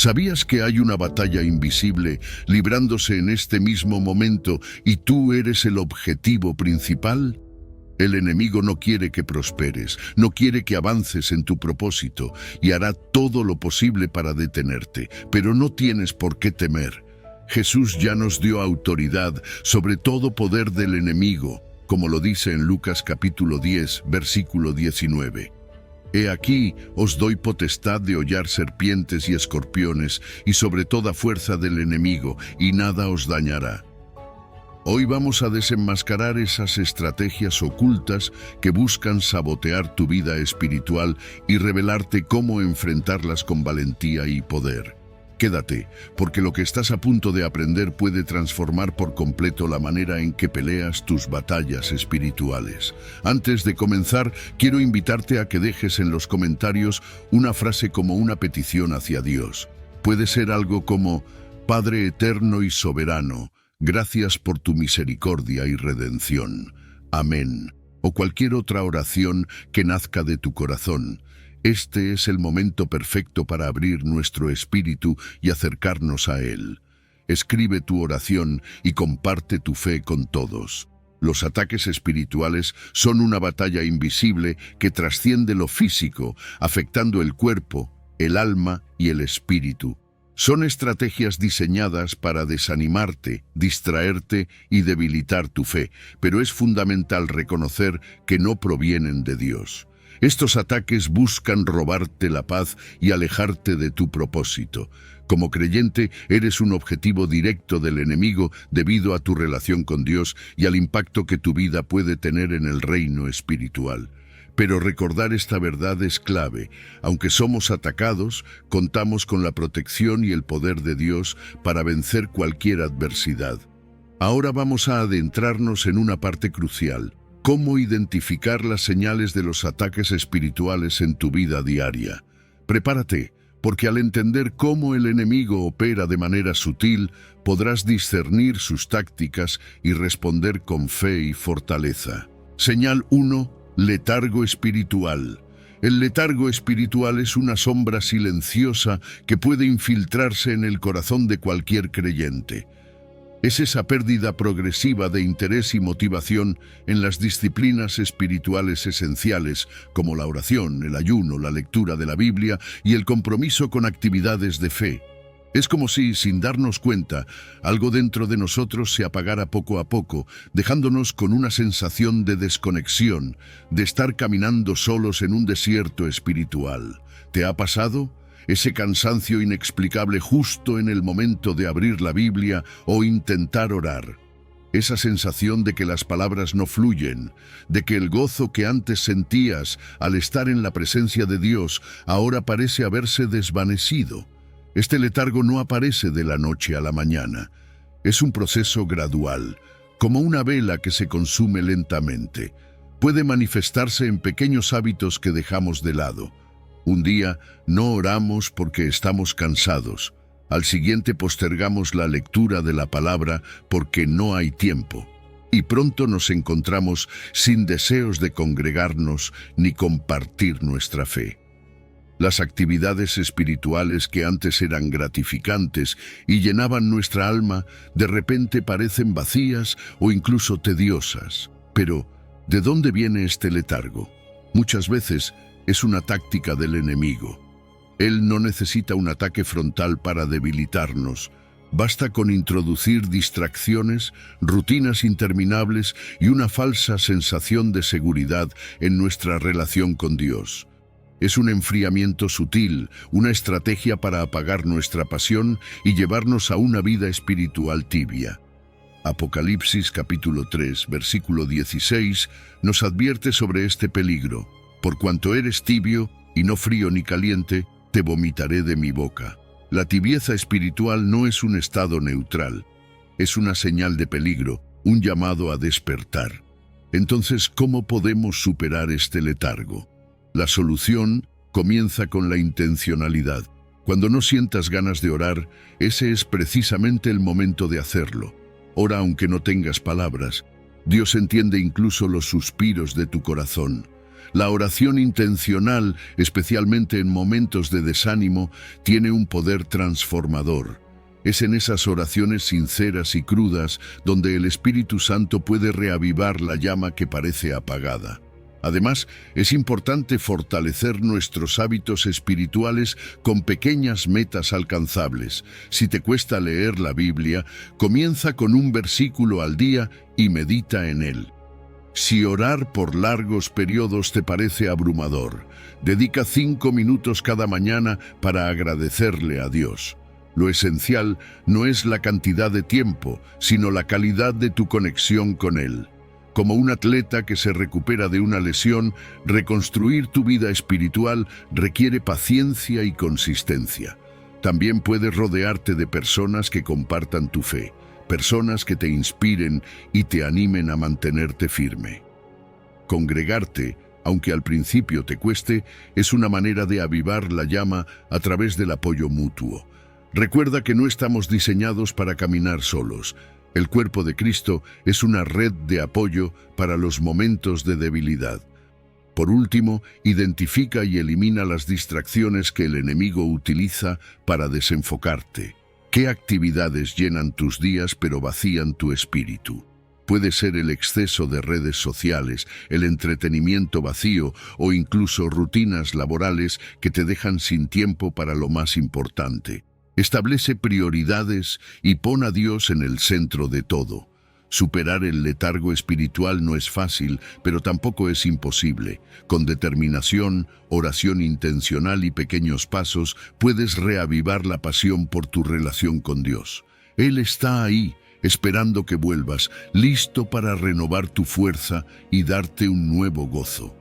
¿Sabías que hay una batalla invisible librándose en este mismo momento y tú eres el objetivo principal? El enemigo no quiere que prosperes, no quiere que avances en tu propósito y hará todo lo posible para detenerte, pero no tienes por qué temer. Jesús ya nos dio autoridad sobre todo poder del enemigo, como lo dice en Lucas capítulo 10, versículo 19. He aquí, os doy potestad de hollar serpientes y escorpiones, y sobre toda fuerza del enemigo, y nada os dañará. Hoy vamos a desenmascarar esas estrategias ocultas que buscan sabotear tu vida espiritual y revelarte cómo enfrentarlas con valentía y poder. Quédate, porque lo que estás a punto de aprender puede transformar por completo la manera en que peleas tus batallas espirituales. Antes de comenzar, quiero invitarte a que dejes en los comentarios una frase como una petición hacia Dios. Puede ser algo como: Padre eterno y soberano, gracias por tu misericordia y redención. Amén. O cualquier otra oración que nazca de tu corazón. Este es el momento perfecto para abrir nuestro espíritu y acercarnos a Él. Escribe tu oración y comparte tu fe con todos. Los ataques espirituales son una batalla invisible que trasciende lo físico, afectando el cuerpo, el alma y el espíritu. Son estrategias diseñadas para desanimarte, distraerte y debilitar tu fe, pero es fundamental reconocer que no provienen de Dios. Estos ataques buscan robarte la paz y alejarte de tu propósito. Como creyente, eres un objetivo directo del enemigo debido a tu relación con Dios y al impacto que tu vida puede tener en el reino espiritual. Pero recordar esta verdad es clave. Aunque somos atacados, contamos con la protección y el poder de Dios para vencer cualquier adversidad. Ahora vamos a adentrarnos en una parte crucial: cómo identificar las señales de los ataques espirituales en tu vida diaria. Prepárate, porque al entender cómo el enemigo opera de manera sutil, podrás discernir sus tácticas y responder con fe y fortaleza. Señal 1. Letargo espiritual. El letargo espiritual es una sombra silenciosa que puede infiltrarse en el corazón de cualquier creyente. Es esa pérdida progresiva de interés y motivación en las disciplinas espirituales esenciales, como la oración, el ayuno, la lectura de la Biblia y el compromiso con actividades de fe. Es como si, sin darnos cuenta, algo dentro de nosotros se apagara poco a poco, dejándonos con una sensación de desconexión, de estar caminando solos en un desierto espiritual. ¿Te ha pasado? Ese cansancio inexplicable justo en el momento de abrir la Biblia o intentar orar. Esa sensación de que las palabras no fluyen, de que el gozo que antes sentías al estar en la presencia de Dios ahora parece haberse desvanecido. Este letargo no aparece de la noche a la mañana. Es un proceso gradual, como una vela que se consume lentamente. Puede manifestarse en pequeños hábitos que dejamos de lado. Un día no oramos porque estamos cansados. Al siguiente postergamos la lectura de la palabra porque no hay tiempo. Y pronto nos encontramos sin deseos de congregarnos ni compartir nuestra fe. Las actividades espirituales que antes eran gratificantes y llenaban nuestra alma, de repente parecen vacías o incluso tediosas. Pero, ¿de dónde viene este letargo? Muchas veces es una táctica del enemigo. Él no necesita un ataque frontal para debilitarnos. Basta con introducir distracciones, rutinas interminables y una falsa sensación de seguridad en nuestra relación con Dios. Es un enfriamiento sutil, una estrategia para apagar nuestra pasión y llevarnos a una vida espiritual tibia. Apocalipsis capítulo 3, versículo 16, nos advierte sobre este peligro. Por cuanto eres tibio, y no frío ni caliente, te vomitaré de mi boca. La tibieza espiritual no es un estado neutral. Es una señal de peligro, un llamado a despertar. Entonces, ¿cómo podemos superar este letargo? La solución comienza con la intencionalidad. Cuando no sientas ganas de orar, ese es precisamente el momento de hacerlo. Ora aunque no tengas palabras. Dios entiende incluso los suspiros de tu corazón. La oración intencional, especialmente en momentos de desánimo, tiene un poder transformador. Es en esas oraciones sinceras y crudas donde el Espíritu Santo puede reavivar la llama que parece apagada. Además, es importante fortalecer nuestros hábitos espirituales con pequeñas metas alcanzables. Si te cuesta leer la Biblia, comienza con un versículo al día y medita en él. Si orar por largos periodos te parece abrumador, dedica 5 minutos cada mañana para agradecerle a Dios. Lo esencial no es la cantidad de tiempo, sino la calidad de tu conexión con Él. Como un atleta que se recupera de una lesión, reconstruir tu vida espiritual requiere paciencia y consistencia. También puedes rodearte de personas que compartan tu fe, personas que te inspiren y te animen a mantenerte firme. Congregarte, aunque al principio te cueste, es una manera de avivar la llama a través del apoyo mutuo. Recuerda que no estamos diseñados para caminar solos. El cuerpo de Cristo es una red de apoyo para los momentos de debilidad. Por último, identifica y elimina las distracciones que el enemigo utiliza para desenfocarte. ¿Qué actividades llenan tus días pero vacían tu espíritu? Puede ser el exceso de redes sociales, el entretenimiento vacío o incluso rutinas laborales que te dejan sin tiempo para lo más importante. Establece prioridades y pon a Dios en el centro de todo. Superar el letargo espiritual no es fácil, pero tampoco es imposible. Con determinación, oración intencional y pequeños pasos, puedes reavivar la pasión por tu relación con Dios. Él está ahí, esperando que vuelvas, listo para renovar tu fuerza y darte un nuevo gozo.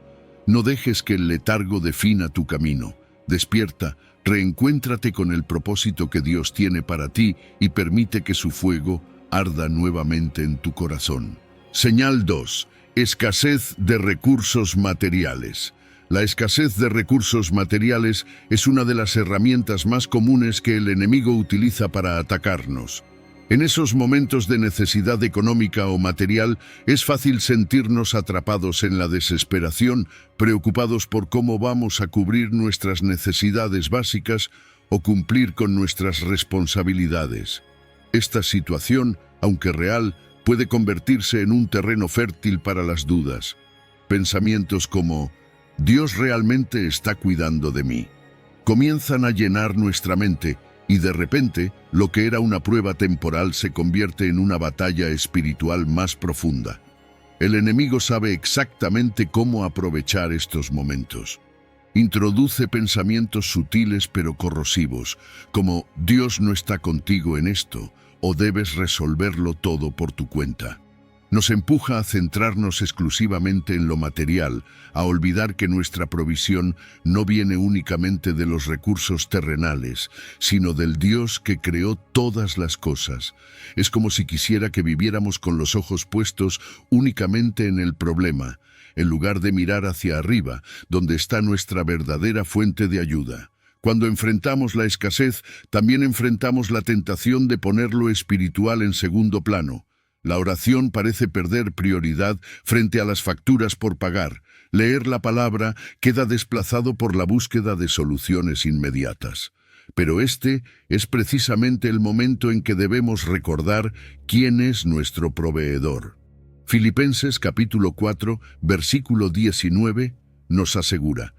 No dejes que el letargo defina tu camino. Despierta, reencuéntrate con el propósito que Dios tiene para ti y permite que su fuego arda nuevamente en tu corazón. Señal 2. Escasez de recursos materiales. La escasez de recursos materiales es una de las herramientas más comunes que el enemigo utiliza para atacarnos. En esos momentos de necesidad económica o material, es fácil sentirnos atrapados en la desesperación, preocupados por cómo vamos a cubrir nuestras necesidades básicas o cumplir con nuestras responsabilidades. Esta situación, aunque real, puede convertirse en un terreno fértil para las dudas. Pensamientos como «Dios realmente está cuidando de mí» comienzan a llenar nuestra mente y de repente, lo que era una prueba temporal se convierte en una batalla espiritual más profunda. El enemigo sabe exactamente cómo aprovechar estos momentos. Introduce pensamientos sutiles pero corrosivos, como «Dios no está contigo en esto» o «debes resolverlo todo por tu cuenta». Nos empuja a centrarnos exclusivamente en lo material, a olvidar que nuestra provisión no viene únicamente de los recursos terrenales, sino del Dios que creó todas las cosas. Es como si quisiera que viviéramos con los ojos puestos únicamente en el problema, en lugar de mirar hacia arriba, donde está nuestra verdadera fuente de ayuda. Cuando enfrentamos la escasez, también enfrentamos la tentación de poner lo espiritual en segundo plano. La oración parece perder prioridad frente a las facturas por pagar. Leer la palabra queda desplazado por la búsqueda de soluciones inmediatas. Pero este es precisamente el momento en que debemos recordar quién es nuestro proveedor. Filipenses capítulo 4, versículo 19, nos asegura: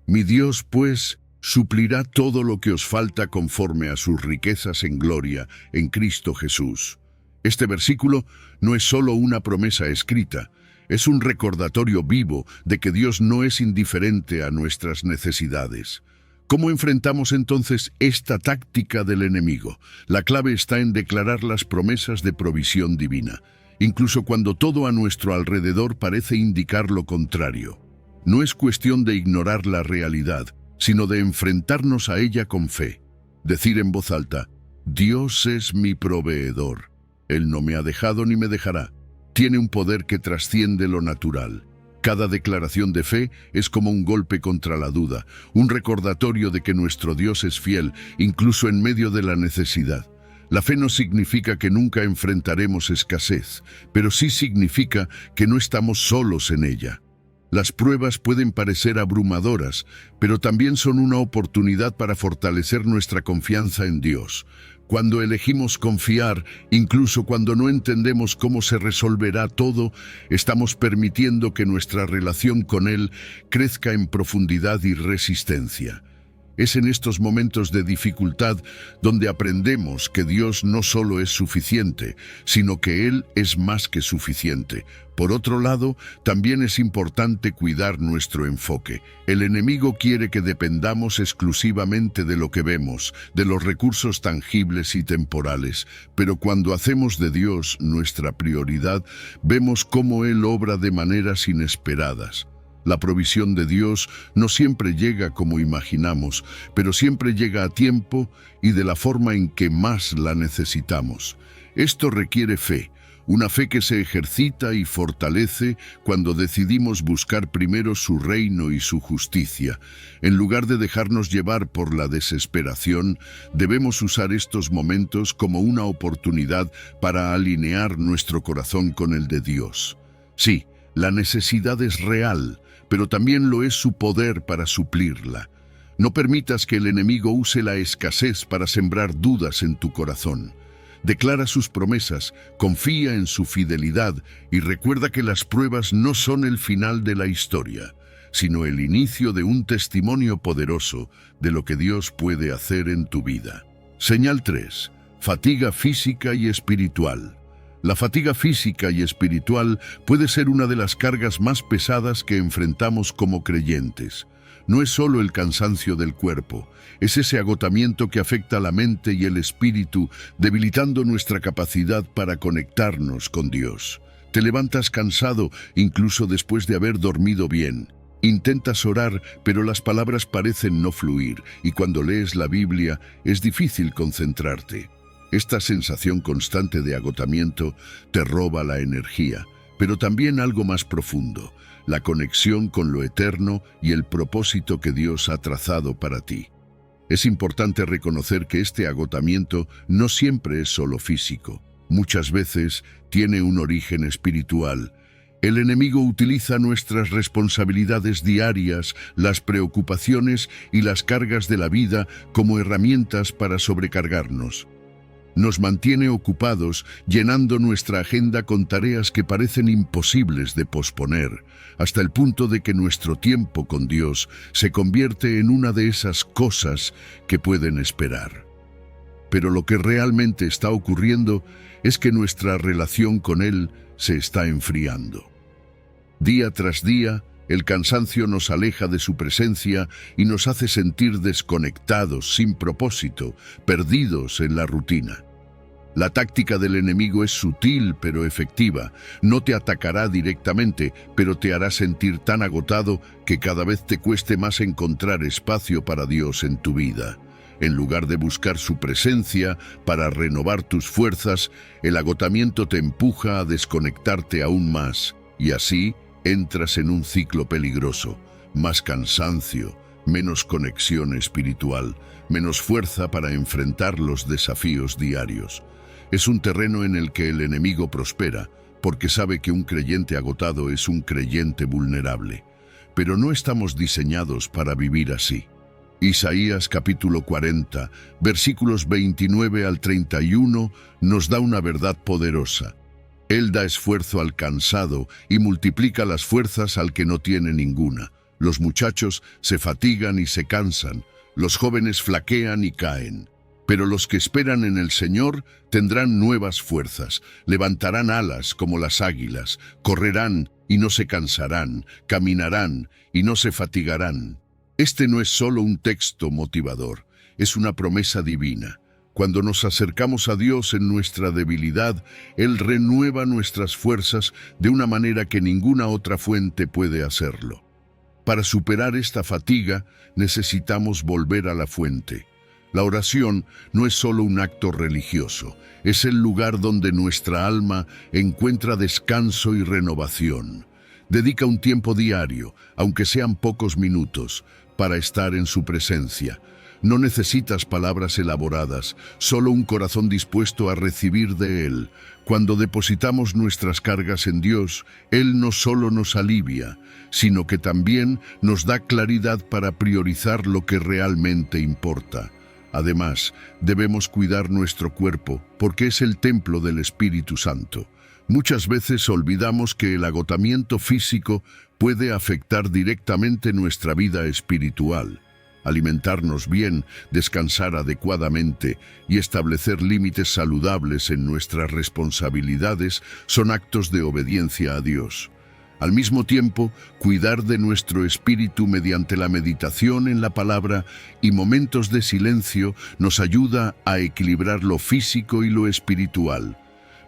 «Mi Dios, pues, suplirá todo lo que os falta conforme a sus riquezas en gloria en Cristo Jesús». Este versículo no es solo una promesa escrita, es un recordatorio vivo de que Dios no es indiferente a nuestras necesidades. ¿Cómo enfrentamos entonces esta táctica del enemigo? La clave está en declarar las promesas de provisión divina, incluso cuando todo a nuestro alrededor parece indicar lo contrario. No es cuestión de ignorar la realidad, sino de enfrentarnos a ella con fe. Decir en voz alta: «Dios es mi proveedor. Él no me ha dejado ni me dejará». Tiene un poder que trasciende lo natural. Cada declaración de fe es como un golpe contra la duda, un recordatorio de que nuestro Dios es fiel, incluso en medio de la necesidad. La fe no significa que nunca enfrentaremos escasez, pero sí significa que no estamos solos en ella. Las pruebas pueden parecer abrumadoras, pero también son una oportunidad para fortalecer nuestra confianza en Dios. Cuando elegimos confiar, incluso cuando no entendemos cómo se resolverá todo, estamos permitiendo que nuestra relación con Él crezca en profundidad y resistencia. Es en estos momentos de dificultad donde aprendemos que Dios no solo es suficiente, sino que Él es más que suficiente. Por otro lado, también es importante cuidar nuestro enfoque. El enemigo quiere que dependamos exclusivamente de lo que vemos, de los recursos tangibles y temporales, pero cuando hacemos de Dios nuestra prioridad, vemos cómo Él obra de maneras inesperadas. La provisión de Dios no siempre llega como imaginamos, pero siempre llega a tiempo y de la forma en que más la necesitamos. Esto requiere fe, una fe que se ejercita y fortalece cuando decidimos buscar primero su reino y su justicia. En lugar de dejarnos llevar por la desesperación, debemos usar estos momentos como una oportunidad para alinear nuestro corazón con el de Dios. Sí, la necesidad es real, pero también lo es su poder para suplirla. No permitas que el enemigo use la escasez para sembrar dudas en tu corazón. Declara sus promesas, confía en su fidelidad y recuerda que las pruebas no son el final de la historia, sino el inicio de un testimonio poderoso de lo que Dios puede hacer en tu vida. Señal 3. Fatiga física y espiritual. La fatiga física y espiritual puede ser una de las cargas más pesadas que enfrentamos como creyentes. No es solo el cansancio del cuerpo, es ese agotamiento que afecta a la mente y el espíritu, debilitando nuestra capacidad para conectarnos con Dios. Te levantas cansado incluso después de haber dormido bien. Intentas orar, pero las palabras parecen no fluir, y cuando lees la Biblia es difícil concentrarte. Esta sensación constante de agotamiento te roba la energía, pero también algo más profundo, la conexión con lo eterno y el propósito que Dios ha trazado para ti. Es importante reconocer que este agotamiento no siempre es solo físico. Muchas veces tiene un origen espiritual. El enemigo utiliza nuestras responsabilidades diarias, las preocupaciones y las cargas de la vida como herramientas para sobrecargarnos. Nos mantiene ocupados, llenando nuestra agenda con tareas que parecen imposibles de posponer, hasta el punto de que nuestro tiempo con Dios se convierte en una de esas cosas que pueden esperar. Pero lo que realmente está ocurriendo es que nuestra relación con Él se está enfriando. Día tras día, el cansancio nos aleja de su presencia y nos hace sentir desconectados, sin propósito, perdidos en la rutina. La táctica del enemigo es sutil pero efectiva. No te atacará directamente, pero te hará sentir tan agotado que cada vez te cueste más encontrar espacio para Dios en tu vida. En lugar de buscar su presencia para renovar tus fuerzas, el agotamiento te empuja a desconectarte aún más, y así entras en un ciclo peligroso. Más cansancio, menos conexión espiritual, menos fuerza para enfrentar los desafíos diarios. Es un terreno en el que el enemigo prospera, porque sabe que un creyente agotado es un creyente vulnerable. Pero no estamos diseñados para vivir así. Isaías capítulo 40, versículos 29 al 31, nos da una verdad poderosa. Él da esfuerzo al cansado y multiplica las fuerzas al que no tiene ninguna. Los muchachos se fatigan y se cansan, los jóvenes flaquean y caen. Pero los que esperan en el Señor tendrán nuevas fuerzas, levantarán alas como las águilas, correrán y no se cansarán, caminarán y no se fatigarán. Este no es solo un texto motivador, es una promesa divina. Cuando nos acercamos a Dios en nuestra debilidad, Él renueva nuestras fuerzas de una manera que ninguna otra fuente puede hacerlo. Para superar esta fatiga, necesitamos volver a la fuente. La oración no es solo un acto religioso, es el lugar donde nuestra alma encuentra descanso y renovación. Dedica un tiempo diario, aunque sean pocos minutos, para estar en su presencia. No necesitas palabras elaboradas, solo un corazón dispuesto a recibir de Él. Cuando depositamos nuestras cargas en Dios, Él no solo nos alivia, sino que también nos da claridad para priorizar lo que realmente importa. Además, debemos cuidar nuestro cuerpo, porque es el templo del Espíritu Santo. Muchas veces olvidamos que el agotamiento físico puede afectar directamente nuestra vida espiritual. Alimentarnos bien, descansar adecuadamente y establecer límites saludables en nuestras responsabilidades son actos de obediencia a Dios. Al mismo tiempo, cuidar de nuestro espíritu mediante la meditación en la palabra y momentos de silencio nos ayuda a equilibrar lo físico y lo espiritual.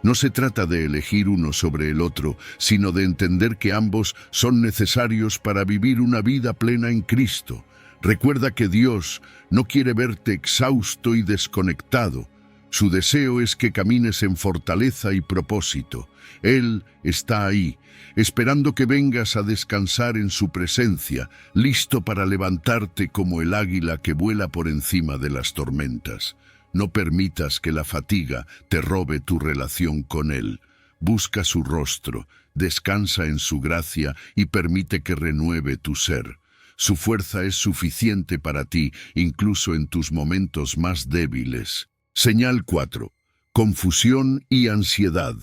No se trata de elegir uno sobre el otro, sino de entender que ambos son necesarios para vivir una vida plena en Cristo. Recuerda que Dios no quiere verte exhausto y desconectado. Su deseo es que camines en fortaleza y propósito. Él está ahí, esperando que vengas a descansar en su presencia, listo para levantarte como el águila que vuela por encima de las tormentas. No permitas que la fatiga te robe tu relación con Él. Busca su rostro, descansa en su gracia y permite que renueve tu ser. Su fuerza es suficiente para ti, incluso en tus momentos más débiles. Señal 4. Confusión y ansiedad.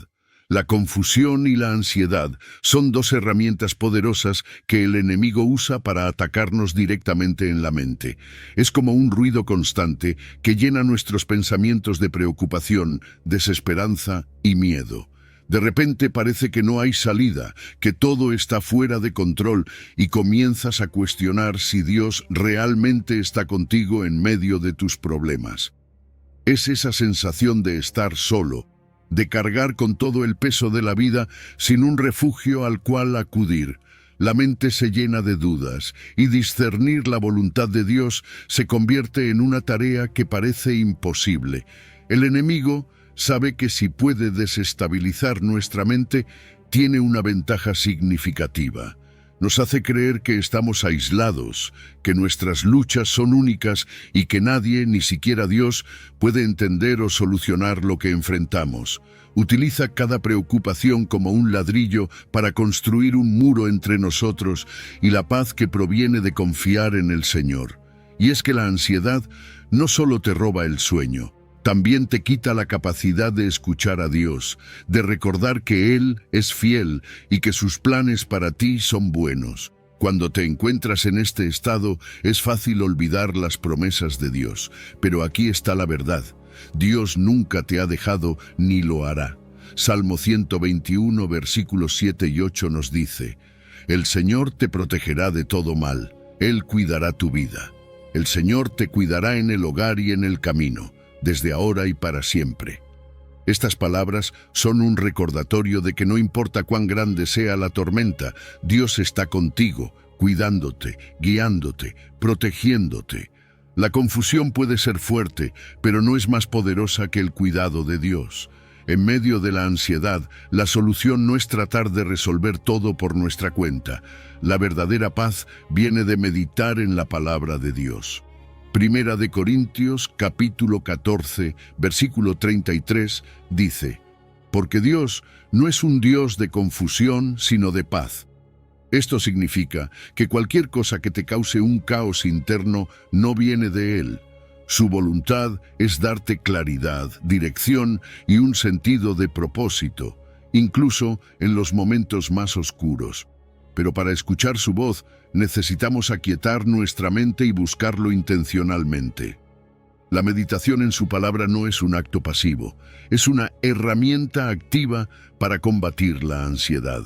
La confusión y la ansiedad son dos herramientas poderosas que el enemigo usa para atacarnos directamente en la mente. Es como un ruido constante que llena nuestros pensamientos de preocupación, desesperanza y miedo. De repente parece que no hay salida, que todo está fuera de control y comienzas a cuestionar si Dios realmente está contigo en medio de tus problemas. Es esa sensación de estar solo, de cargar con todo el peso de la vida sin un refugio al cual acudir. La mente se llena de dudas y discernir la voluntad de Dios se convierte en una tarea que parece imposible. El enemigo sabe que si puede desestabilizar nuestra mente, tiene una ventaja significativa. Nos hace creer que estamos aislados, que nuestras luchas son únicas y que nadie, ni siquiera Dios, puede entender o solucionar lo que enfrentamos. Utiliza cada preocupación como un ladrillo para construir un muro entre nosotros y la paz que proviene de confiar en el Señor. Y es que la ansiedad no solo te roba el sueño, también te quita la capacidad de escuchar a Dios, de recordar que Él es fiel y que sus planes para ti son buenos. Cuando te encuentras en este estado, es fácil olvidar las promesas de Dios, pero aquí está la verdad. Dios nunca te ha dejado ni lo hará. Salmo 121, versículos 7 y 8 nos dice: El Señor te protegerá de todo mal, Él cuidará tu vida. El Señor te cuidará en el hogar y en el camino, desde ahora y para siempre. Estas palabras son un recordatorio de que no importa cuán grande sea la tormenta, Dios está contigo, cuidándote, guiándote, protegiéndote. La confusión puede ser fuerte, pero no es más poderosa que el cuidado de Dios. En medio de la ansiedad, la solución no es tratar de resolver todo por nuestra cuenta. La verdadera paz viene de meditar en la palabra de Dios. Primera de Corintios, capítulo 14, versículo 33, dice: Porque Dios no es un Dios de confusión, sino de paz. Esto significa que cualquier cosa que te cause un caos interno no viene de Él. Su voluntad es darte claridad, dirección y un sentido de propósito, incluso en los momentos más oscuros. Pero para escuchar su voz, necesitamos aquietar nuestra mente y buscarlo intencionalmente. La meditación en su palabra no es un acto pasivo, es una herramienta activa para combatir la ansiedad.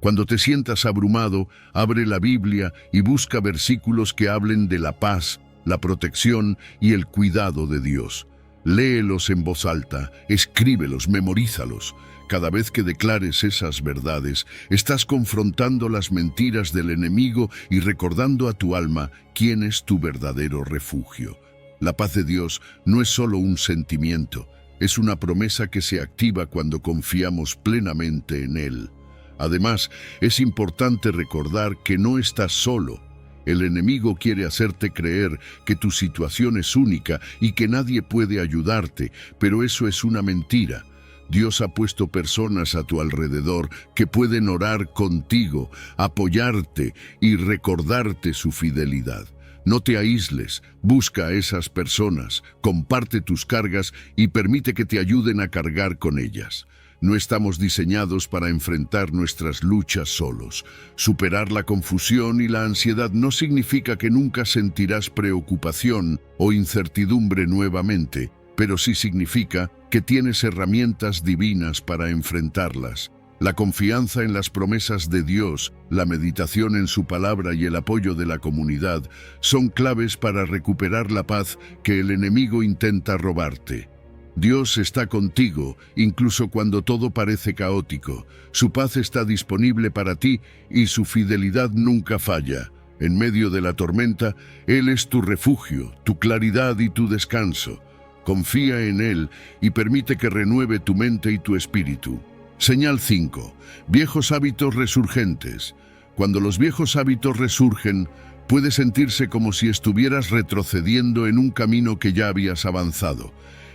Cuando te sientas abrumado, abre la Biblia y busca versículos que hablen de la paz, la protección y el cuidado de Dios. Léelos en voz alta, escríbelos, memorízalos. Cada vez que declares esas verdades, estás confrontando las mentiras del enemigo y recordando a tu alma quién es tu verdadero refugio. La paz de Dios no es solo un sentimiento, es una promesa que se activa cuando confiamos plenamente en Él. Además, es importante recordar que no estás solo. El enemigo quiere hacerte creer que tu situación es única y que nadie puede ayudarte, pero eso es una mentira. Dios ha puesto personas a tu alrededor que pueden orar contigo, apoyarte y recordarte su fidelidad. No te aísles, busca a esas personas, comparte tus cargas y permite que te ayuden a cargar con ellas. No estamos diseñados para enfrentar nuestras luchas solos. Superar la confusión y la ansiedad no significa que nunca sentirás preocupación o incertidumbre nuevamente, pero sí significa que tienes herramientas divinas para enfrentarlas. La confianza en las promesas de Dios, la meditación en su palabra y el apoyo de la comunidad son claves para recuperar la paz que el enemigo intenta robarte. Dios está contigo, incluso cuando todo parece caótico. Su paz está disponible para ti y su fidelidad nunca falla. En medio de la tormenta, Él es tu refugio, tu claridad y tu descanso. Confía en Él y permite que renueve tu mente y tu espíritu. Señal 5. Viejos hábitos resurgentes. Cuando los viejos hábitos resurgen, puede sentirse como si estuvieras retrocediendo en un camino que ya habías avanzado.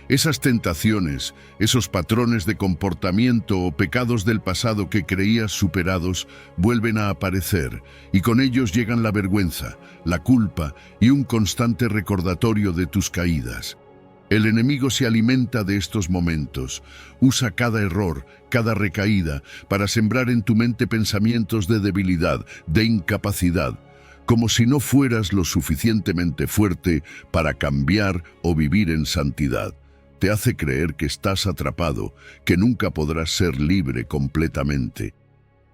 Esas tentaciones, esos patrones de comportamiento o pecados del pasado que creías superados vuelven a aparecer, y con ellos llegan la vergüenza, la culpa y un constante recordatorio de tus caídas. El enemigo se alimenta de estos momentos, usa cada error, cada recaída, para sembrar en tu mente pensamientos de debilidad, de incapacidad, como si no fueras lo suficientemente fuerte para cambiar o vivir en santidad. Te hace creer que estás atrapado, que nunca podrás ser libre completamente.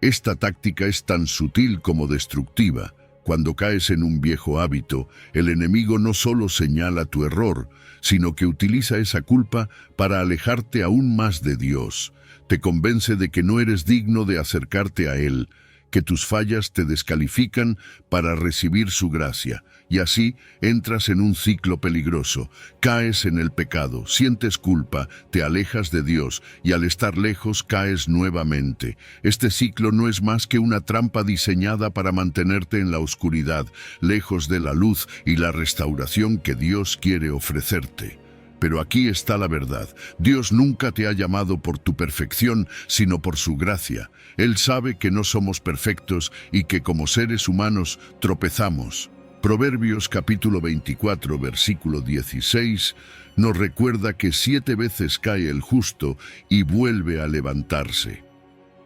Esta táctica es tan sutil como destructiva. Cuando caes en un viejo hábito, el enemigo no solo señala tu error, sino que utiliza esa culpa para alejarte aún más de Dios. Te convence de que no eres digno de acercarte a Él, que tus fallas te descalifican para recibir su gracia, y así entras en un ciclo peligroso. Caes en el pecado, sientes culpa, te alejas de Dios, y al estar lejos caes nuevamente. Este ciclo no es más que una trampa diseñada para mantenerte en la oscuridad, lejos de la luz y la restauración que Dios quiere ofrecerte. Pero aquí está la verdad. Dios nunca te ha llamado por tu perfección, sino por su gracia. Él sabe que no somos perfectos y que como seres humanos tropezamos. Proverbios capítulo 24, versículo 16, nos recuerda que 7 veces cae el justo y vuelve a levantarse.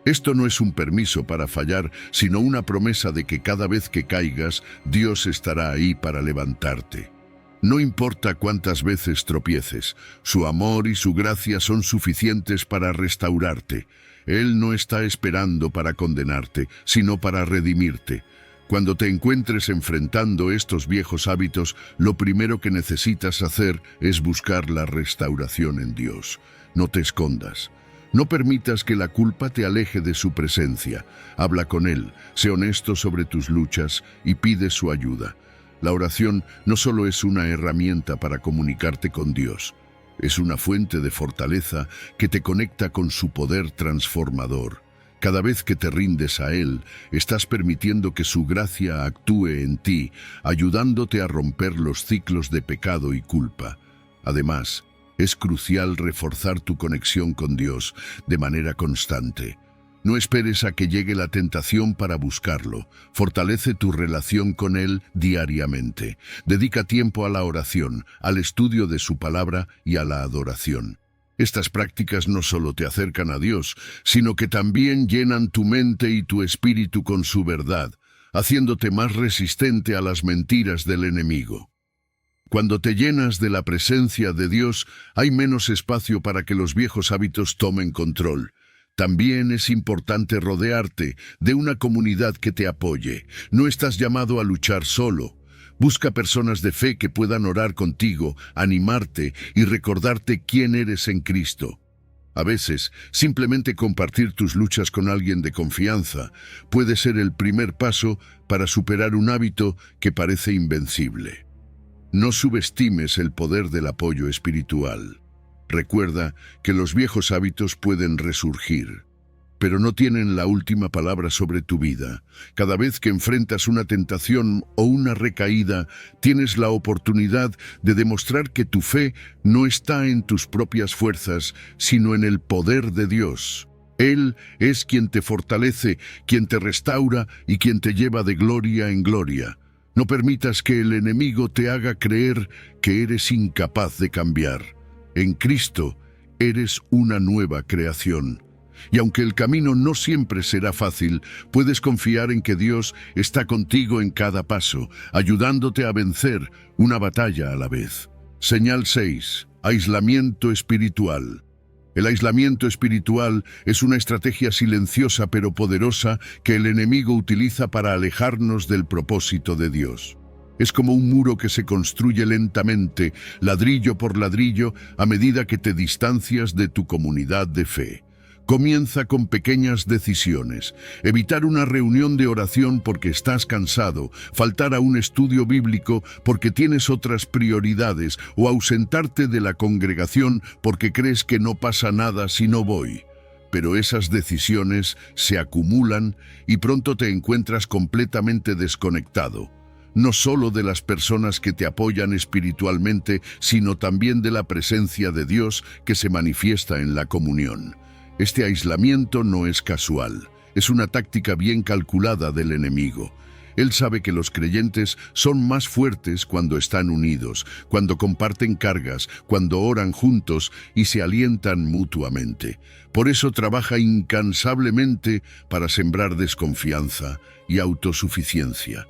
Esto no es un permiso para fallar, sino una promesa de que cada vez que caigas, Dios estará ahí para levantarte. No importa cuántas veces tropieces, su amor y su gracia son suficientes para restaurarte. Él no está esperando para condenarte, sino para redimirte. Cuando te encuentres enfrentando estos viejos hábitos, lo primero que necesitas hacer es buscar la restauración en Dios. No te escondas. No permitas que la culpa te aleje de su presencia. Habla con Él, sé honesto sobre tus luchas y pide su ayuda. La oración no solo es una herramienta para comunicarte con Dios, es una fuente de fortaleza que te conecta con su poder transformador. Cada vez que te rindes a Él, estás permitiendo que su gracia actúe en ti, ayudándote a romper los ciclos de pecado y culpa. Además, es crucial reforzar tu conexión con Dios de manera constante. No esperes a que llegue la tentación para buscarlo. Fortalece tu relación con Él diariamente. Dedica tiempo a la oración, al estudio de su palabra y a la adoración. Estas prácticas no solo te acercan a Dios, sino que también llenan tu mente y tu espíritu con su verdad, haciéndote más resistente a las mentiras del enemigo. Cuando te llenas de la presencia de Dios, hay menos espacio para que los viejos hábitos tomen control. También es importante rodearte de una comunidad que te apoye. No estás llamado a luchar solo. Busca personas de fe que puedan orar contigo, animarte y recordarte quién eres en Cristo. A veces, simplemente compartir tus luchas con alguien de confianza puede ser el primer paso para superar un hábito que parece invencible. No subestimes el poder del apoyo espiritual. Recuerda que los viejos hábitos pueden resurgir, pero no tienen la última palabra sobre tu vida. Cada vez que enfrentas una tentación o una recaída, tienes la oportunidad de demostrar que tu fe no está en tus propias fuerzas, sino en el poder de Dios. Él es quien te fortalece, quien te restaura y quien te lleva de gloria en gloria. No permitas que el enemigo te haga creer que eres incapaz de cambiar. En Cristo eres una nueva creación. Y aunque el camino no siempre será fácil, puedes confiar en que Dios está contigo en cada paso, ayudándote a vencer una batalla a la vez. Señal 6. Aislamiento espiritual. El aislamiento espiritual es una estrategia silenciosa pero poderosa que el enemigo utiliza para alejarnos del propósito de Dios. Es como un muro que se construye lentamente, ladrillo por ladrillo, a medida que te distancias de tu comunidad de fe. Comienza con pequeñas decisiones. Evitar una reunión de oración porque estás cansado, faltar a un estudio bíblico porque tienes otras prioridades o ausentarte de la congregación porque crees que no pasa nada si no voy. Pero esas decisiones se acumulan y pronto te encuentras completamente desconectado. No solo de las personas que te apoyan espiritualmente, sino también de la presencia de Dios que se manifiesta en la comunión. Este aislamiento no es casual, es una táctica bien calculada del enemigo. Él sabe que los creyentes son más fuertes cuando están unidos, cuando comparten cargas, cuando oran juntos y se alientan mutuamente. Por eso trabaja incansablemente para sembrar desconfianza y autosuficiencia.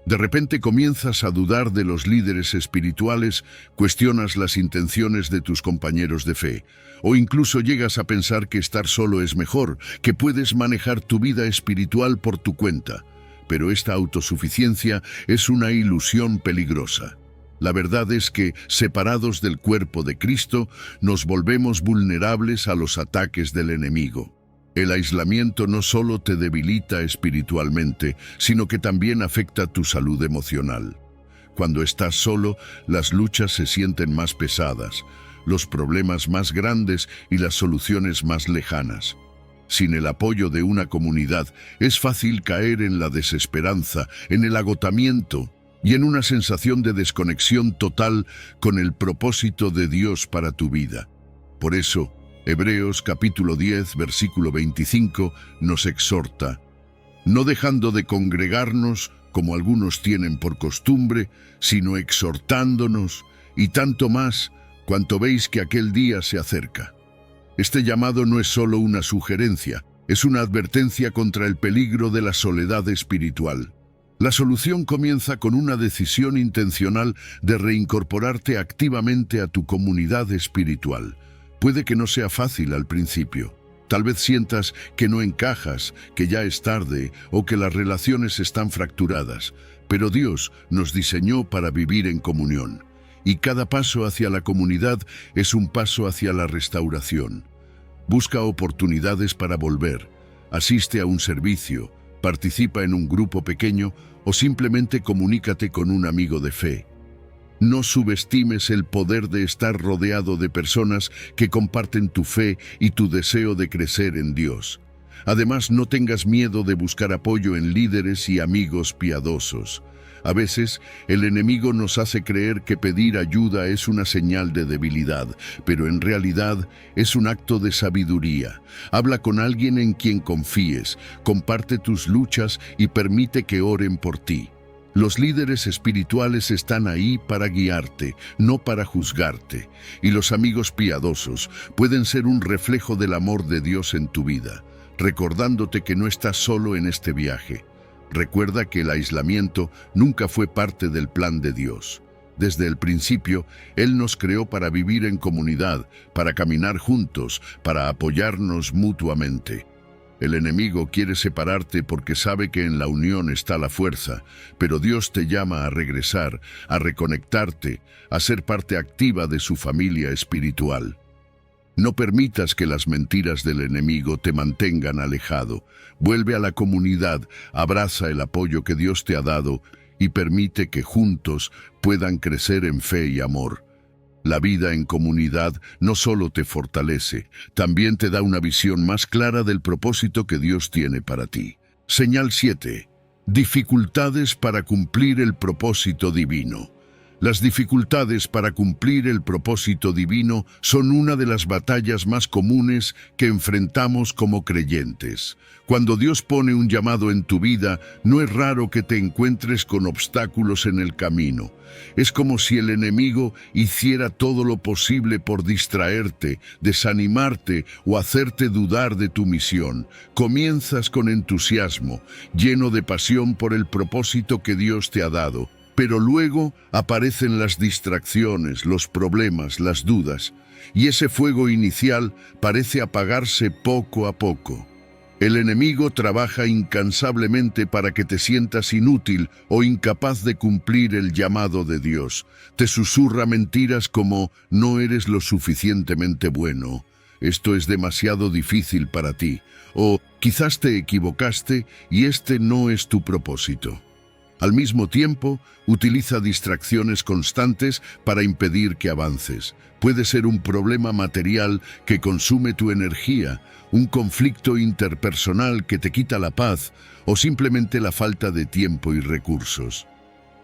De repente comienzas a dudar de los líderes espirituales, cuestionas las intenciones de tus compañeros de fe, o incluso llegas a pensar que estar solo es mejor, que puedes manejar tu vida espiritual por tu cuenta. Pero esta autosuficiencia es una ilusión peligrosa. La verdad es que, separados del cuerpo de Cristo, nos volvemos vulnerables a los ataques del enemigo. El aislamiento no solo te debilita espiritualmente, sino que también afecta tu salud emocional. Cuando estás solo, las luchas se sienten más pesadas, los problemas más grandes y las soluciones más lejanas. Sin el apoyo de una comunidad, es fácil caer en la desesperanza, en el agotamiento y en una sensación de desconexión total con el propósito de Dios para tu vida. Por eso, Hebreos capítulo 10, versículo 25, nos exhorta: no dejando de congregarnos, como algunos tienen por costumbre, sino exhortándonos, y tanto más, cuanto veis que aquel día se acerca. Este llamado no es solo una sugerencia, es una advertencia contra el peligro de la soledad espiritual. La solución comienza con una decisión intencional de reincorporarte activamente a tu comunidad espiritual. Puede que no sea fácil al principio. Tal vez sientas que no encajas, que ya es tarde o que las relaciones están fracturadas, pero Dios nos diseñó para vivir en comunión. Y cada paso hacia la comunidad es un paso hacia la restauración. Busca oportunidades para volver, asiste a un servicio, participa en un grupo pequeño o simplemente comunícate con un amigo de fe. No subestimes el poder de estar rodeado de personas que comparten tu fe y tu deseo de crecer en Dios. Además, no tengas miedo de buscar apoyo en líderes y amigos piadosos. A veces, el enemigo nos hace creer que pedir ayuda es una señal de debilidad, pero en realidad es un acto de sabiduría. Habla con alguien en quien confíes, comparte tus luchas y permite que oren por ti. Los líderes espirituales están ahí para guiarte, no para juzgarte, y los amigos piadosos pueden ser un reflejo del amor de Dios en tu vida, recordándote que no estás solo en este viaje. Recuerda que el aislamiento nunca fue parte del plan de Dios. Desde el principio, Él nos creó para vivir en comunidad, para caminar juntos, para apoyarnos mutuamente. El enemigo quiere separarte porque sabe que en la unión está la fuerza, pero Dios te llama a regresar, a reconectarte, a ser parte activa de su familia espiritual. No permitas que las mentiras del enemigo te mantengan alejado. Vuelve a la comunidad, abraza el apoyo que Dios te ha dado y permite que juntos puedan crecer en fe y amor. La vida en comunidad no solo te fortalece, también te da una visión más clara del propósito que Dios tiene para ti. Señal 7. Dificultades para cumplir el propósito divino. Las dificultades para cumplir el propósito divino son una de las batallas más comunes que enfrentamos como creyentes. Cuando Dios pone un llamado en tu vida, no es raro que te encuentres con obstáculos en el camino. Es como si el enemigo hiciera todo lo posible por distraerte, desanimarte o hacerte dudar de tu misión. Comienzas con entusiasmo, lleno de pasión por el propósito que Dios te ha dado. Pero luego aparecen las distracciones, los problemas, las dudas, y ese fuego inicial parece apagarse poco a poco. El enemigo trabaja incansablemente para que te sientas inútil o incapaz de cumplir el llamado de Dios. Te susurra mentiras como no eres lo suficientemente bueno, esto es demasiado difícil para ti, o quizás te equivocaste y este no es tu propósito. Al mismo tiempo, utiliza distracciones constantes para impedir que avances. Puede ser un problema material que consume tu energía, un conflicto interpersonal que te quita la paz o simplemente la falta de tiempo y recursos.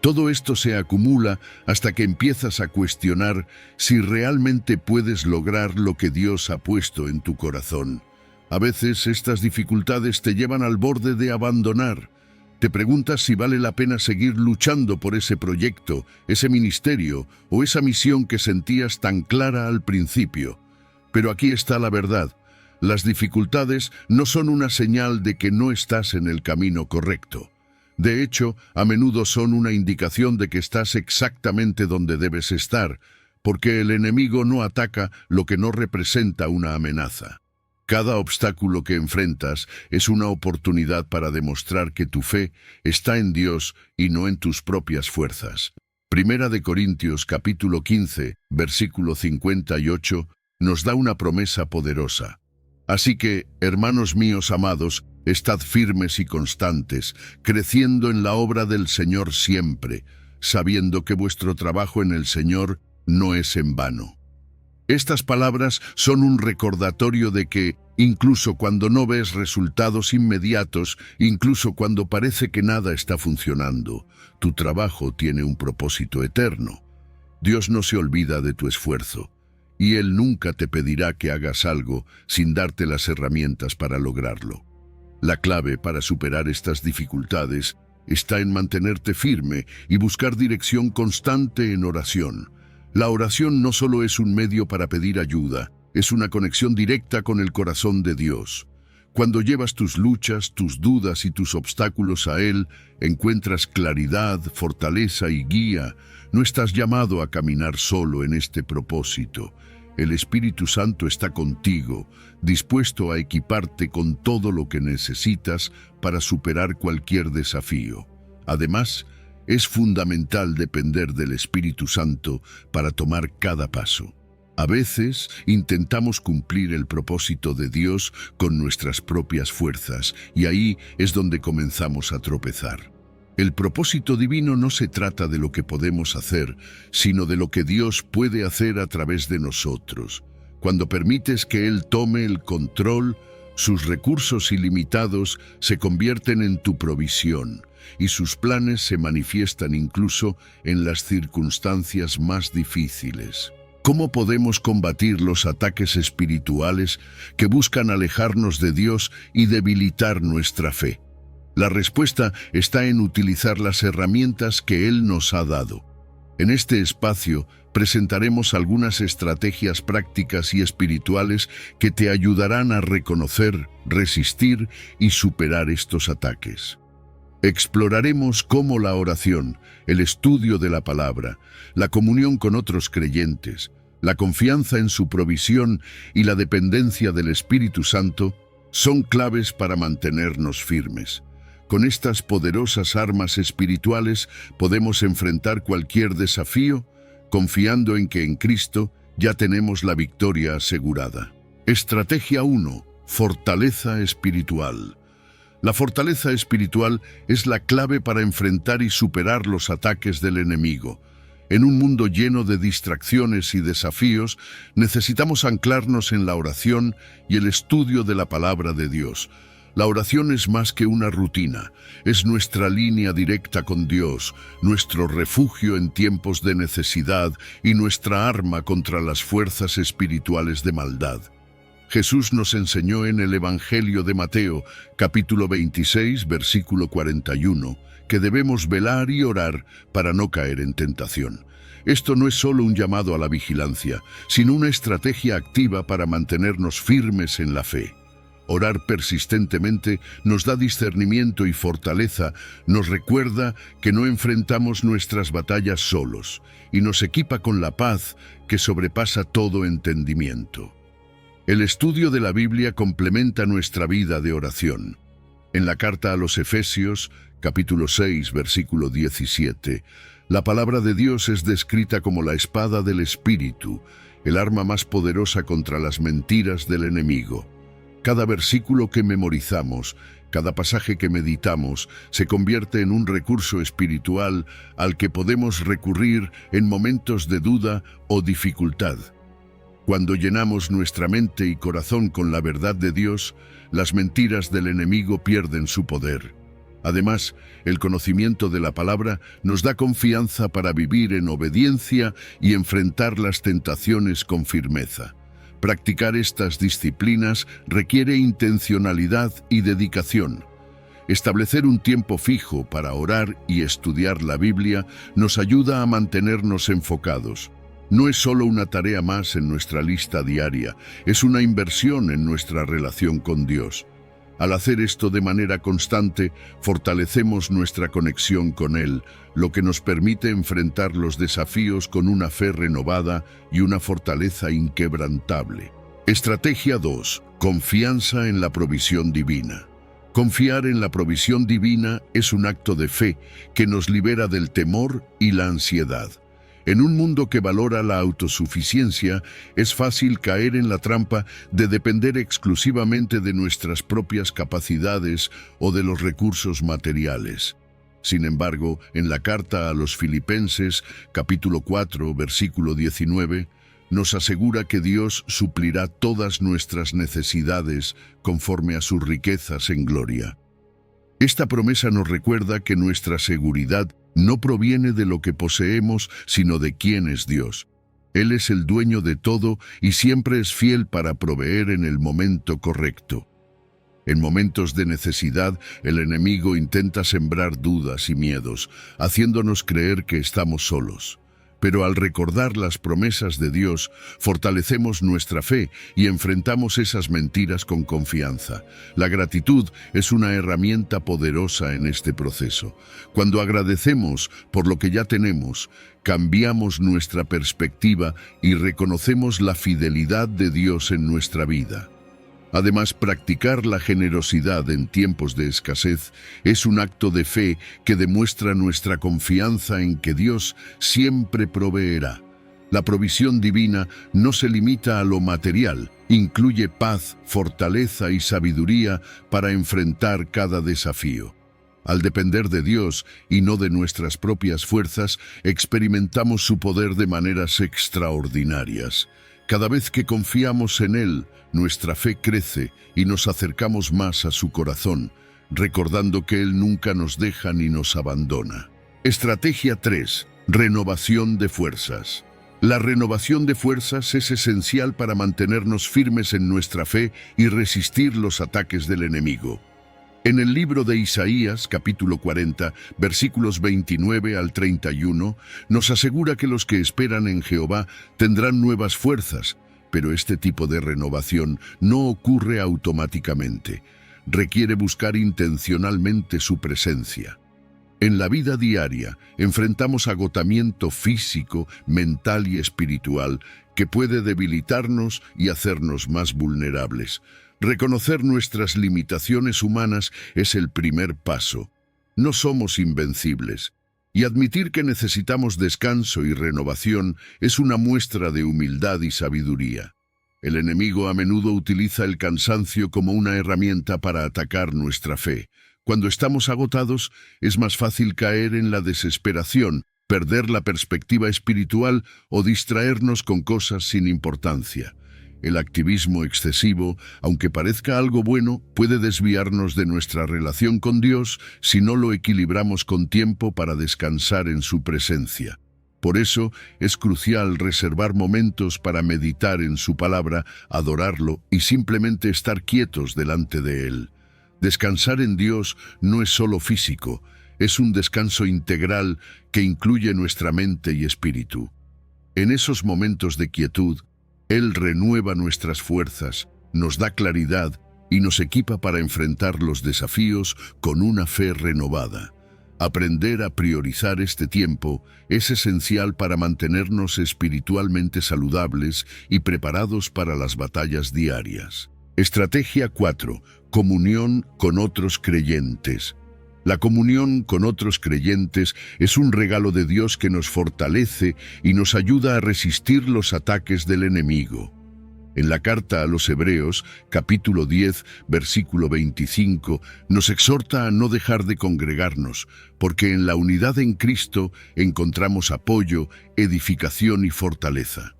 Todo esto se acumula hasta que empiezas a cuestionar si realmente puedes lograr lo que Dios ha puesto en tu corazón. A veces estas dificultades te llevan al borde de abandonar. Te preguntas si vale la pena seguir luchando por ese proyecto, ese ministerio o esa misión que sentías tan clara al principio. Pero aquí está la verdad. Las dificultades no son una señal de que no estás en el camino correcto. De hecho, a menudo son una indicación de que estás exactamente donde debes estar, porque el enemigo no ataca lo que no representa una amenaza. Cada obstáculo que enfrentas es una oportunidad para demostrar que tu fe está en Dios y no en tus propias fuerzas. Primera de Corintios capítulo 15, versículo 58, nos da una promesa poderosa. Así que, hermanos míos amados, estad firmes y constantes, creciendo en la obra del Señor siempre, sabiendo que vuestro trabajo en el Señor no es en vano. Estas palabras son un recordatorio de que, incluso cuando no ves resultados inmediatos, incluso cuando parece que nada está funcionando, tu trabajo tiene un propósito eterno. Dios no se olvida de tu esfuerzo, y Él nunca te pedirá que hagas algo sin darte las herramientas para lograrlo. La clave para superar estas dificultades está en mantenerte firme y buscar dirección constante en oración. La oración no solo es un medio para pedir ayuda, es una conexión directa con el corazón de Dios. Cuando llevas tus luchas, tus dudas y tus obstáculos a Él, encuentras claridad, fortaleza y guía. No estás llamado a caminar solo en este propósito. El Espíritu Santo está contigo, dispuesto a equiparte con todo lo que necesitas para superar cualquier desafío. Además, es fundamental depender del Espíritu Santo para tomar cada paso. A veces intentamos cumplir el propósito de Dios con nuestras propias fuerzas, y ahí es donde comenzamos a tropezar. El propósito divino no se trata de lo que podemos hacer, sino de lo que Dios puede hacer a través de nosotros. Cuando permites que Él tome el control, sus recursos ilimitados se convierten en tu provisión, y sus planes se manifiestan incluso en las circunstancias más difíciles. ¿Cómo podemos combatir los ataques espirituales que buscan alejarnos de Dios y debilitar nuestra fe? La respuesta está en utilizar las herramientas que Él nos ha dado. En este espacio presentaremos algunas estrategias prácticas y espirituales que te ayudarán a reconocer, resistir y superar estos ataques. Exploraremos cómo la oración, el estudio de la palabra, la comunión con otros creyentes, la confianza en su provisión y la dependencia del Espíritu Santo son claves para mantenernos firmes. Con estas poderosas armas espirituales podemos enfrentar cualquier desafío, confiando en que en Cristo ya tenemos la victoria asegurada. Estrategia 1. Fortaleza espiritual. La fortaleza espiritual es la clave para enfrentar y superar los ataques del enemigo. En un mundo lleno de distracciones y desafíos, necesitamos anclarnos en la oración y el estudio de la palabra de Dios. La oración es más que una rutina, es nuestra línea directa con Dios, nuestro refugio en tiempos de necesidad y nuestra arma contra las fuerzas espirituales de maldad. Jesús nos enseñó en el Evangelio de Mateo, capítulo 26, versículo 41, que debemos velar y orar para no caer en tentación. Esto no es solo un llamado a la vigilancia, sino una estrategia activa para mantenernos firmes en la fe. Orar persistentemente nos da discernimiento y fortaleza, nos recuerda que no enfrentamos nuestras batallas solos y nos equipa con la paz que sobrepasa todo entendimiento. El estudio de la Biblia complementa nuestra vida de oración. En la carta a los Efesios, capítulo 6, versículo 17, la palabra de Dios es descrita como la espada del Espíritu, el arma más poderosa contra las mentiras del enemigo. Cada versículo que memorizamos, cada pasaje que meditamos, se convierte en un recurso espiritual al que podemos recurrir en momentos de duda o dificultad. Cuando llenamos nuestra mente y corazón con la verdad de Dios, las mentiras del enemigo pierden su poder. Además, el conocimiento de la palabra nos da confianza para vivir en obediencia y enfrentar las tentaciones con firmeza. Practicar estas disciplinas requiere intencionalidad y dedicación. Establecer un tiempo fijo para orar y estudiar la Biblia nos ayuda a mantenernos enfocados. No es solo una tarea más en nuestra lista diaria, es una inversión en nuestra relación con Dios. Al hacer esto de manera constante, fortalecemos nuestra conexión con Él, lo que nos permite enfrentar los desafíos con una fe renovada y una fortaleza inquebrantable. Estrategia 2. Confianza en la provisión divina. Confiar en la provisión divina es un acto de fe que nos libera del temor y la ansiedad. En un mundo que valora la autosuficiencia, es fácil caer en la trampa de depender exclusivamente de nuestras propias capacidades o de los recursos materiales. Sin embargo, en la carta a los Filipenses, capítulo 4, versículo 19, nos asegura que Dios suplirá todas nuestras necesidades conforme a sus riquezas en gloria. Esta promesa nos recuerda que nuestra seguridad no proviene de lo que poseemos, sino de quién es Dios. Él es el dueño de todo y siempre es fiel para proveer en el momento correcto. En momentos de necesidad, el enemigo intenta sembrar dudas y miedos, haciéndonos creer que estamos solos. Pero al recordar las promesas de Dios, fortalecemos nuestra fe y enfrentamos esas mentiras con confianza. La gratitud es una herramienta poderosa en este proceso. Cuando agradecemos por lo que ya tenemos, cambiamos nuestra perspectiva y reconocemos la fidelidad de Dios en nuestra vida. Además, practicar la generosidad en tiempos de escasez es un acto de fe que demuestra nuestra confianza en que Dios siempre proveerá. La provisión divina no se limita a lo material, incluye paz, fortaleza y sabiduría para enfrentar cada desafío. Al depender de Dios y no de nuestras propias fuerzas, experimentamos su poder de maneras extraordinarias. Cada vez que confiamos en Él, nuestra fe crece y nos acercamos más a su corazón, recordando que Él nunca nos deja ni nos abandona. Estrategia 3. Renovación de fuerzas. La renovación de fuerzas es esencial para mantenernos firmes en nuestra fe y resistir los ataques del enemigo. En el libro de Isaías, capítulo 40, versículos 29 al 31, nos asegura que los que esperan en Jehová tendrán nuevas fuerzas, pero este tipo de renovación no ocurre automáticamente. Requiere buscar intencionalmente su presencia. En la vida diaria, enfrentamos agotamiento físico, mental y espiritual que puede debilitarnos y hacernos más vulnerables. Reconocer nuestras limitaciones humanas es el primer paso. No somos invencibles, y admitir que necesitamos descanso y renovación es una muestra de humildad y sabiduría. El enemigo a menudo utiliza el cansancio como una herramienta para atacar nuestra fe. Cuando estamos agotados, es más fácil caer en la desesperación perder la perspectiva espiritual o distraernos con cosas sin importancia. El activismo excesivo, aunque parezca algo bueno, puede desviarnos de nuestra relación con Dios si no lo equilibramos con tiempo para descansar en su presencia. Por eso es crucial reservar momentos para meditar en su palabra, adorarlo y simplemente estar quietos delante de Él. Descansar en Dios no es solo físico, es un descanso integral que incluye nuestra mente y espíritu. En esos momentos de quietud, Él renueva nuestras fuerzas, nos da claridad y nos equipa para enfrentar los desafíos con una fe renovada. Aprender a priorizar este tiempo es esencial para mantenernos espiritualmente saludables y preparados para las batallas diarias. Estrategia 4. Comunión con otros creyentes. La comunión con otros creyentes es un regalo de Dios que nos fortalece y nos ayuda a resistir los ataques del enemigo. En la carta a los Hebreos, capítulo 10, versículo 25, nos exhorta a no dejar de congregarnos, porque en la unidad en Cristo encontramos apoyo, edificación y fortaleza.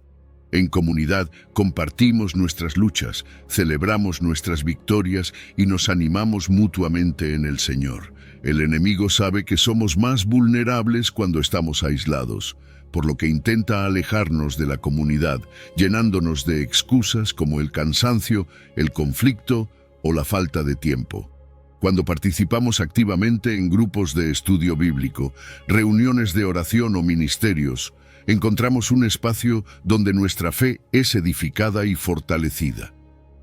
En comunidad compartimos nuestras luchas, celebramos nuestras victorias y nos animamos mutuamente en el Señor. El enemigo sabe que somos más vulnerables cuando estamos aislados, por lo que intenta alejarnos de la comunidad, llenándonos de excusas como el cansancio, el conflicto o la falta de tiempo. Cuando participamos activamente en grupos de estudio bíblico, reuniones de oración o ministerios, encontramos un espacio donde nuestra fe es edificada y fortalecida.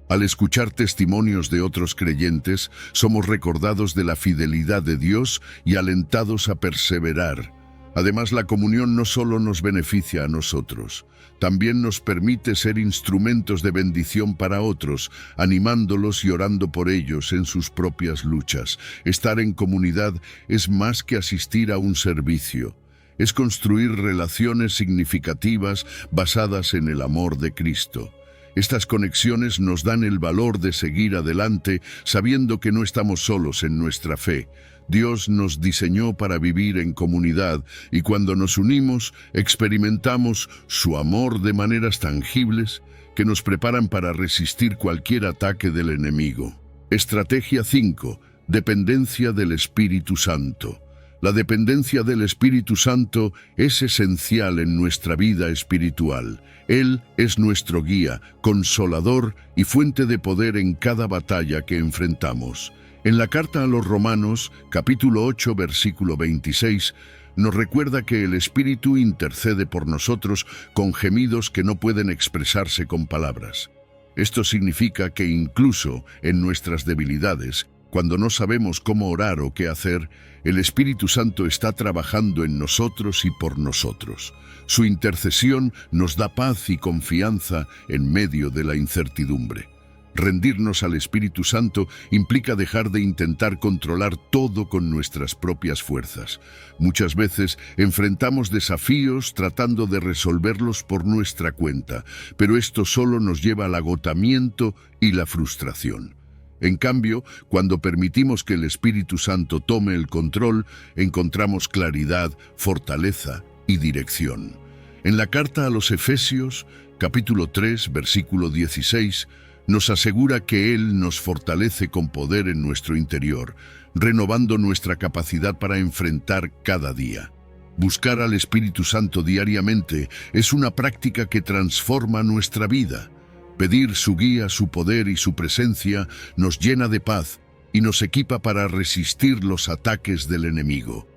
Al escuchar testimonios de otros creyentes, somos recordados de la fidelidad de Dios y alentados a perseverar. Además, la comunión no solo nos beneficia a nosotros, también nos permite ser instrumentos de bendición para otros, animándolos y orando por ellos en sus propias luchas. Estar en comunidad es más que asistir a un servicio. Es construir relaciones significativas basadas en el amor de Cristo. Estas conexiones nos dan el valor de seguir adelante sabiendo que no estamos solos en nuestra fe. Dios nos diseñó para vivir en comunidad y cuando nos unimos experimentamos su amor de maneras tangibles que nos preparan para resistir cualquier ataque del enemigo. Estrategia 5. Dependencia del Espíritu Santo. La dependencia del Espíritu Santo es esencial en nuestra vida espiritual. Él es nuestro guía, consolador y fuente de poder en cada batalla que enfrentamos. En la carta a los Romanos, capítulo 8, versículo 26, nos recuerda que el Espíritu intercede por nosotros con gemidos que no pueden expresarse con palabras. Esto significa que incluso en nuestras debilidades, cuando no sabemos cómo orar o qué hacer, el Espíritu Santo está trabajando en nosotros y por nosotros. Su intercesión nos da paz y confianza en medio de la incertidumbre. Rendirnos al Espíritu Santo implica dejar de intentar controlar todo con nuestras propias fuerzas. Muchas veces enfrentamos desafíos tratando de resolverlos por nuestra cuenta, pero esto solo nos lleva al agotamiento y la frustración. En cambio, cuando permitimos que el Espíritu Santo tome el control, encontramos claridad, fortaleza y dirección. En la carta a los Efesios, capítulo 3, versículo 16, nos asegura que Él nos fortalece con poder en nuestro interior, renovando nuestra capacidad para enfrentar cada día. Buscar al Espíritu Santo diariamente es una práctica que transforma nuestra vida. Pedir su guía, su poder y su presencia nos llena de paz y nos equipa para resistir los ataques del enemigo.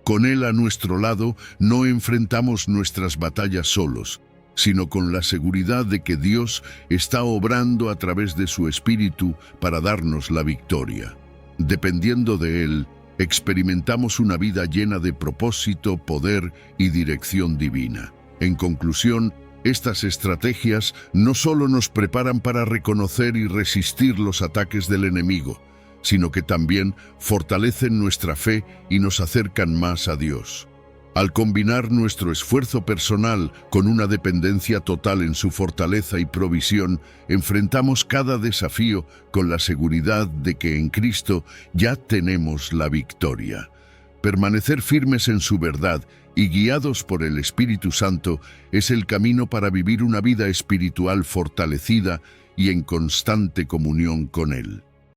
Con Él a nuestro lado no enfrentamos nuestras batallas solos, sino con la seguridad de que Dios está obrando a través de su Espíritu para darnos la victoria. Dependiendo de Él, experimentamos una vida llena de propósito, poder y dirección divina. En conclusión, estas estrategias no solo nos preparan para reconocer y resistir los ataques del enemigo, sino que también fortalecen nuestra fe y nos acercan más a Dios. Al combinar nuestro esfuerzo personal con una dependencia total en su fortaleza y provisión, enfrentamos cada desafío con la seguridad de que en Cristo ya tenemos la victoria. Permanecer firmes en su verdad y guiados por el Espíritu Santo es el camino para vivir una vida espiritual fortalecida y en constante comunión con Él.